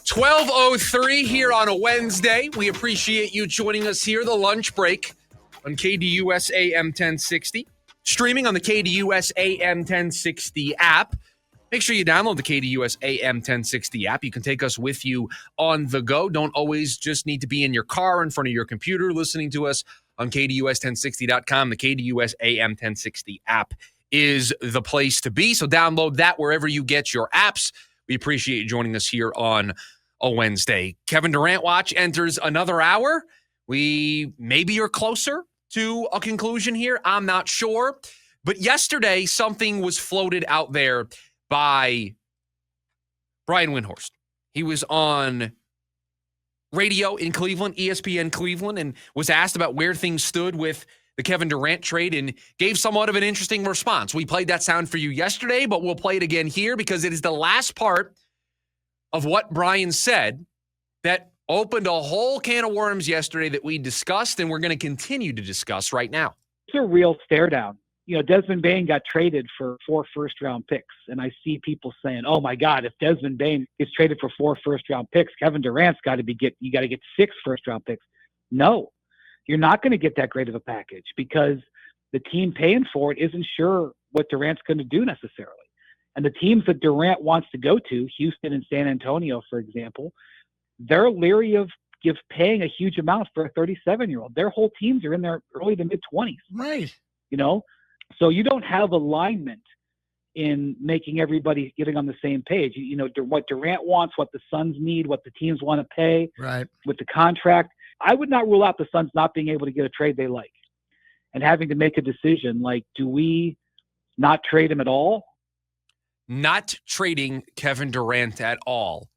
12:03 here on a Wednesday. We appreciate you joining us here, the lunch break on KDUS AM 1060. Streaming on the KDUS AM 1060 app. Make sure you download the KDUS AM 1060 app. You can take us with you on the go. Don't always just need to be in your car, in front of your computer, listening to us on KDUS1060.com. The KDUS AM 1060 app is the place to be. So download that wherever you get your apps. We appreciate you joining us here on a Wednesday. Kevin Durant watch enters another hour. We maybe are closer to a conclusion here. I'm not sure. But yesterday, something was floated out there by Brian Windhorst. He was on radio in Cleveland, ESPN Cleveland, and was asked about where things stood with the Kevin Durant trade and gave somewhat of an interesting response. We played that sound for you yesterday, but we'll play it again here because it is the last part of what Brian said that opened a whole can of worms yesterday that we discussed and we're going to continue to discuss right now. It's a real stare down. You know, Desmond Bane got traded for 4 first-round picks, and I see people saying, "Oh my God, if Desmond Bane gets traded for 4 first-round picks, Kevin Durant's got to get 6 first-round picks." No, you're not going to get that great of a package because the team paying for it isn't sure what Durant's going to do necessarily. And the teams that Durant wants to go to, Houston and San Antonio, for example, they're leery of paying a huge amount for a 37-year-old. Their whole teams are in their early to mid-20s. Right. You know? So you don't have alignment in making everybody getting on the same page. You know, what Durant wants, what the Suns need, what the teams want to pay with the contract. I would not rule out the Suns not being able to get a trade they like and having to make a decision like, do we not trade him at all? Not trading Kevin Durant at all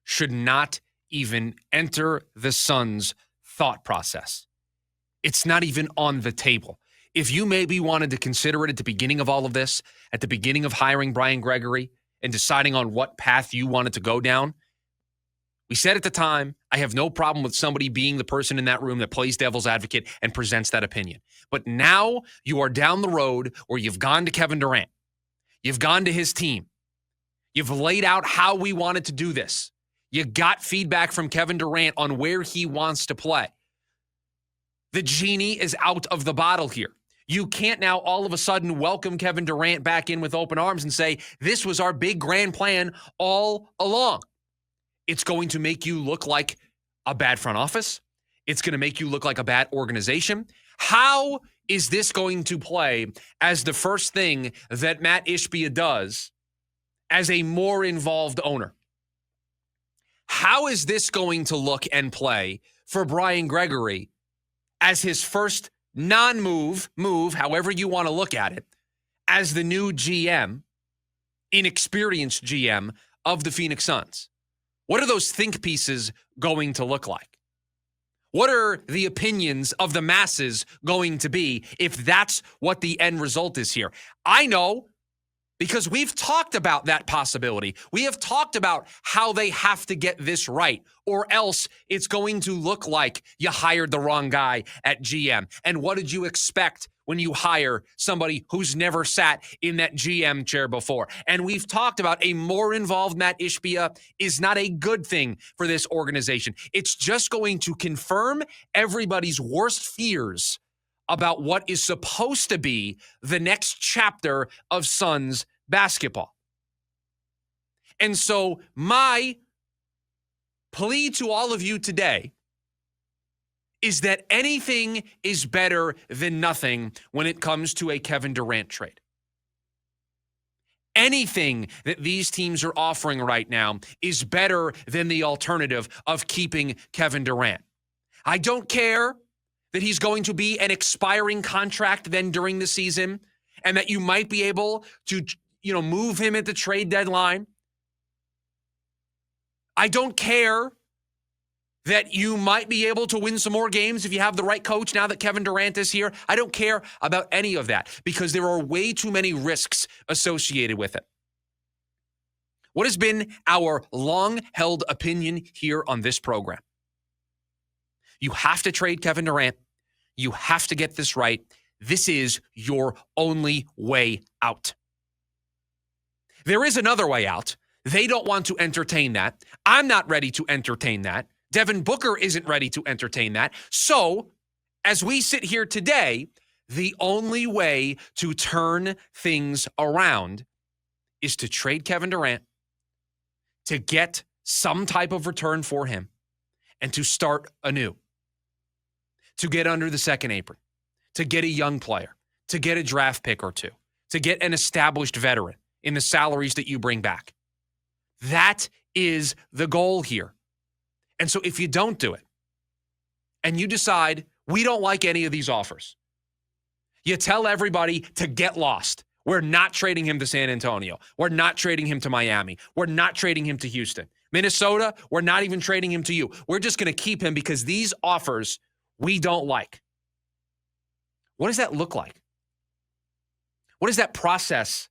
should not even enter the Suns' thought process. It's not even on the table. If you maybe wanted to consider it at the beginning of all of this, at the beginning of hiring Brian Gregory and deciding on what path you wanted to go down, we said at the time, I have no problem with somebody being the person in that room that plays devil's advocate and presents that opinion. But now you are down the road where you've gone to Kevin Durant. You've gone to his team. You've laid out how we wanted to do this. You got feedback from Kevin Durant on where he wants to play. The genie is out of the bottle here. You can't now all of a sudden welcome Kevin Durant back in with open arms and say, this was our big grand plan all along. It's going to make you look like a bad front office. It's going to make you look like a bad organization. How is this going to play as the first thing that Matt Ishbia does as a more involved owner? How is this going to look and play for Brian Gregory as his first non-move, however you want to look at it, as the new GM, inexperienced GM of the Phoenix Suns? What are those think pieces going to look like? What are the opinions of the masses going to be if that's what the end result is here? I know because we've talked about that possibility. We have talked about how they have to get this right, or else it's going to look like you hired the wrong guy at GM. And what did you expect when you hire somebody who's never sat in that GM chair before? And we've talked about a more involved Matt Ishbia is not a good thing for this organization. It's just going to confirm everybody's worst fears about what is supposed to be the next chapter of Suns basketball. And so my plea to all of you today is that anything is better than nothing when it comes to a Kevin Durant trade. Anything that these teams are offering right now is better than the alternative of keeping Kevin Durant. I don't care that he's going to be an expiring contract then during the season and that you might be able to, move him at the trade deadline. I don't care that you might be able to win some more games if you have the right coach now that Kevin Durant is here. I don't care about any of that because there are way too many risks associated with it. What has been our long-held opinion here on this program? You have to trade Kevin Durant. You have to get this right. This is your only way out. There is another way out. They don't want to entertain that. I'm not ready to entertain that. Devin Booker isn't ready to entertain that. So, as we sit here today, the only way to turn things around is to trade Kevin Durant, to get some type of return for him, and to start anew, to get under the second apron, to get a young player, to get a draft pick or two, to get an established veteran in the salaries that you bring back. That is the goal here. And so if you don't do it, and you decide we don't like any of these offers, you tell everybody to get lost. We're not trading him to San Antonio. We're not trading him to Miami. We're not trading him to Houston. Minnesota, we're not even trading him to you. We're just going to keep him because these offers we don't like. What does that look like? What does that process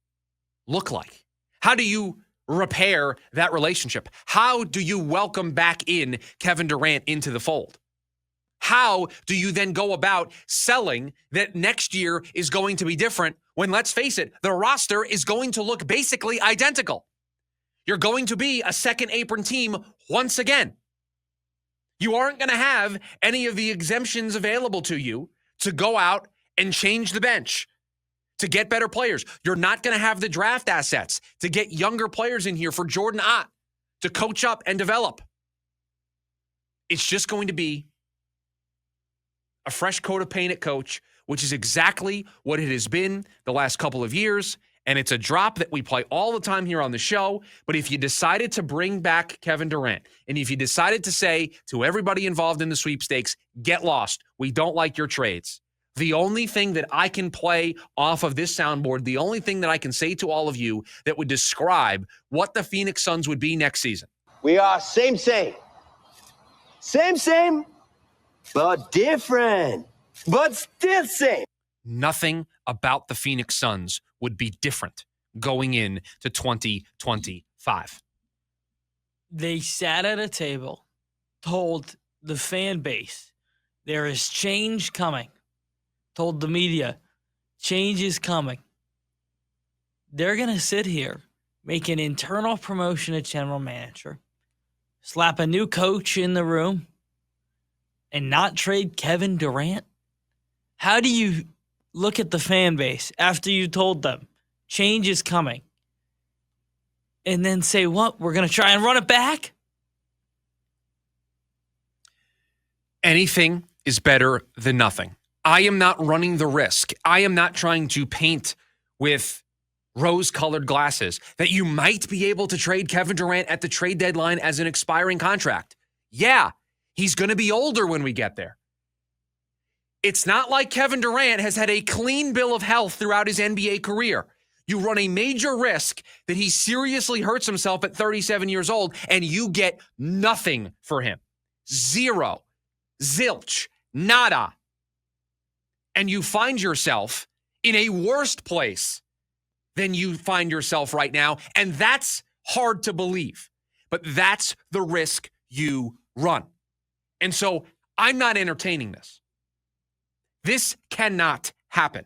look like? How do you repair that relationship? How do you welcome back in Kevin Durant into the fold? How do you then go about selling that next year is going to be different when, let's face it, the roster is going to look basically identical? You're going to be a second apron team once again. You aren't going to have any of the exemptions available to you to go out and change the bench, to get better players. You're not going to have the draft assets to get younger players in here for Jordan Ott to coach up and develop. It's just going to be a fresh coat of paint at coach, which is exactly what it has been the last couple of years. And it's a drop that we play all the time here on the show. But if you decided to bring back Kevin Durant, and if you decided to say to everybody involved in the sweepstakes, get lost, we don't like your trades, the only thing that I can play off of this soundboard, the only thing that I can say to all of you that would describe what the Phoenix Suns would be next season. We are same, but different, but still same. Nothing about the Phoenix Suns would be different going into 2025. They sat at a table, told the fan base, there is change coming. Told the media, change is coming. They're going to sit here, make an internal promotion at general manager, slap a new coach in the room, and not trade Kevin Durant? How do you look at the fan base after you told them change is coming and then say, what, we're going to try and run it back? Anything is better than nothing. I am not running the risk. I am not trying to paint with rose-colored glasses that you might be able to trade Kevin Durant at the trade deadline as an expiring contract. Yeah, he's going to be older when we get there. It's not like Kevin Durant has had a clean bill of health throughout his NBA career. You run a major risk that he seriously hurts himself at 37 years old, and you get nothing for him. Zero. Zilch. Nada. And you find yourself in a worse place than you find yourself right now. And that's hard to believe. But that's the risk you run. And so I'm not entertaining this. This cannot happen.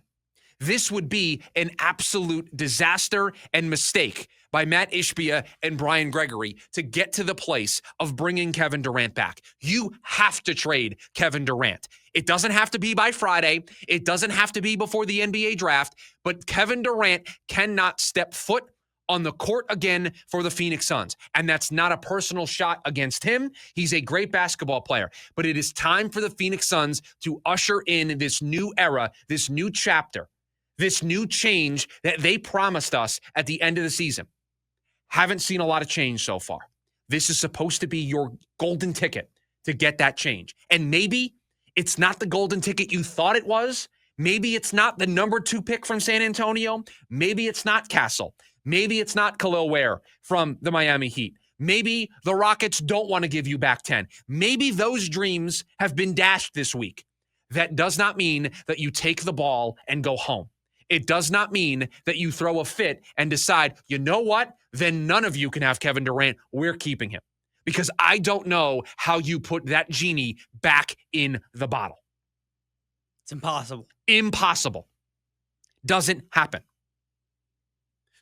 This would be an absolute disaster and mistake by Matt Ishbia and Brian Gregory to get to the place of bringing Kevin Durant back. You have to trade Kevin Durant. It doesn't have to be by Friday. It doesn't have to be before the NBA draft, but Kevin Durant cannot step foot on the court again for the Phoenix Suns. And that's not a personal shot against him. He's a great basketball player. But it is time for the Phoenix Suns to usher in this new era, this new chapter, this new change that they promised us at the end of the season. Haven't seen a lot of change so far. This is supposed to be your golden ticket to get that change. And maybe it's not the golden ticket you thought it was. Maybe it's not the number 2 pick from San Antonio. Maybe it's not Castle. Maybe it's not Khalil Ware from the Miami Heat. Maybe the Rockets don't want to give you back 10. Maybe those dreams have been dashed this week. That does not mean that you take the ball and go home. It does not mean that you throw a fit and decide, you know what? Then none of you can have Kevin Durant. We're keeping him. Because I don't know how you put that genie back in the bottle. It's impossible. Impossible. Doesn't happen.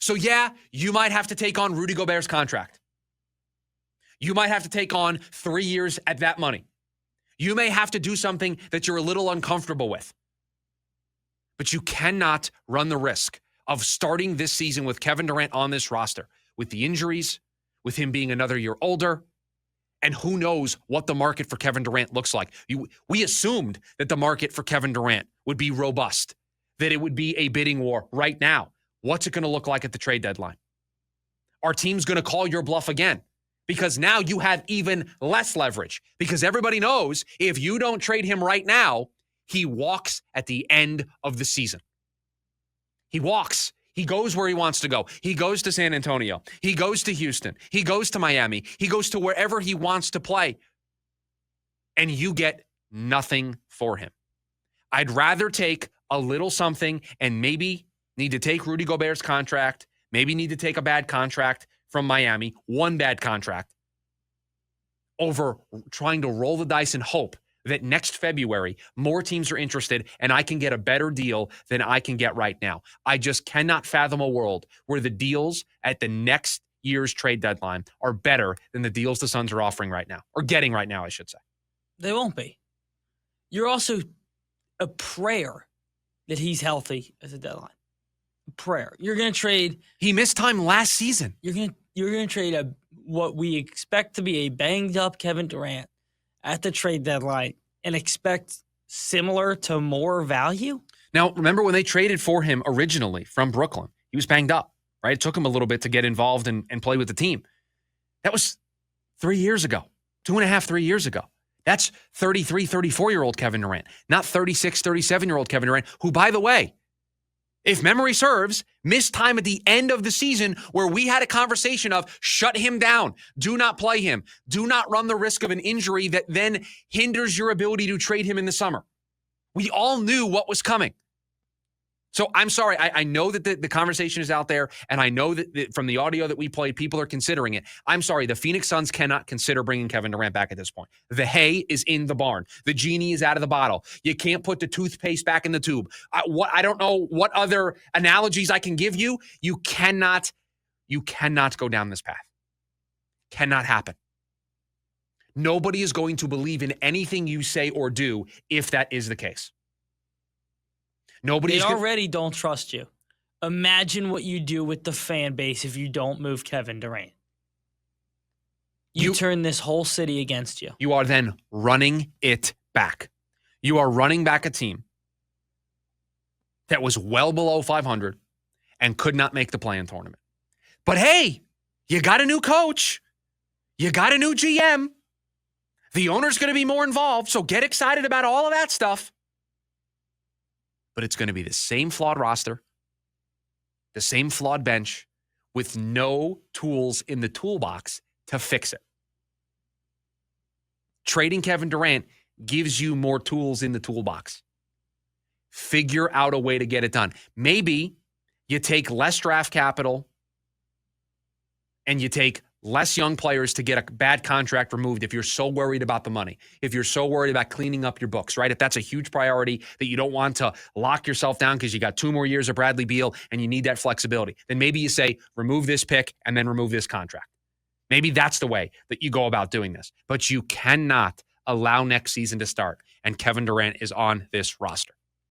So, yeah, you might have to take on Rudy Gobert's contract. You might have to take on 3 years at that money. You may have to do something that you're a little uncomfortable with. But you cannot run the risk of starting this season with Kevin Durant on this roster, with the injuries, with him being another year older, and who knows what the market for Kevin Durant looks like. We assumed that the market for Kevin Durant would be robust, that it would be a bidding war right now. What's it going to look like at the trade deadline? Our team's going to call your bluff again because now you have even less leverage because everybody knows if you don't trade him right now, he walks at the end of the season. He walks. He goes where he wants to go. He goes to San Antonio. He goes to Houston. He goes to Miami. He goes to wherever he wants to play. And you get nothing for him. I'd rather take a little something and maybe need to take Rudy Gobert's contract, maybe need to take a bad contract from Miami, one bad contract, over trying to roll the dice and hope that next February, more teams are interested and I can get a better deal than I can get right now. I just cannot fathom a world where the deals at the next year's trade deadline are better than the deals the Suns are offering right now, or getting right now, I should say. They won't be. You're also a prayer that he's healthy as a deadline. A prayer. You're going to trade. He missed time last season. You're going to trade what we expect to be a banged up Kevin Durant at the trade deadline and expect similar to more value? Now, remember when they traded for him originally from Brooklyn, he was banged up, right? It took him a little bit to get involved and play with the team. That was 3 years ago, 2.5, 3 years ago. That's 33, 34-year-old Kevin Durant, not 36, 37-year-old Kevin Durant, who, by the way, if memory serves, missed time at the end of the season where we had a conversation of shut him down, do not play him, do not run the risk of an injury that then hinders your ability to trade him in the summer. We all knew what was coming. So I'm sorry. I know that the conversation is out there, and I know that from the audio that we played, people are considering it. I'm sorry. The Phoenix Suns cannot consider bringing Kevin Durant back at this point. The hay is in the barn. The genie is out of the bottle. You can't put the toothpaste back in the tube. I don't know what other analogies I can give you. You cannot go down this path. Cannot happen. Nobody is going to believe in anything you say or do if that is the case. They already don't trust you. Imagine what you do with the fan base if you don't move Kevin Durant. You turn this whole city against you. You are then running it back. You are running back a team that was well below 500 and could not make the play-in tournament. But hey, you got a new coach. You got a new GM. The owner's going to be more involved, so get excited about all of that stuff. But it's going to be the same flawed roster, the same flawed bench, with no tools in the toolbox to fix it. Trading Kevin Durant gives you more tools in the toolbox. Figure out a way to get it done. Maybe you take less draft capital and you take less young players to get a bad contract removed if you're so worried about the money, if you're so worried about cleaning up your books, right? If that's a huge priority that you don't want to lock yourself down because you got 2 more years of Bradley Beal and you need that flexibility, then maybe you say, remove this pick and then remove this contract. Maybe that's the way that you go about doing this. But you cannot allow next season to start and Kevin Durant is on this roster.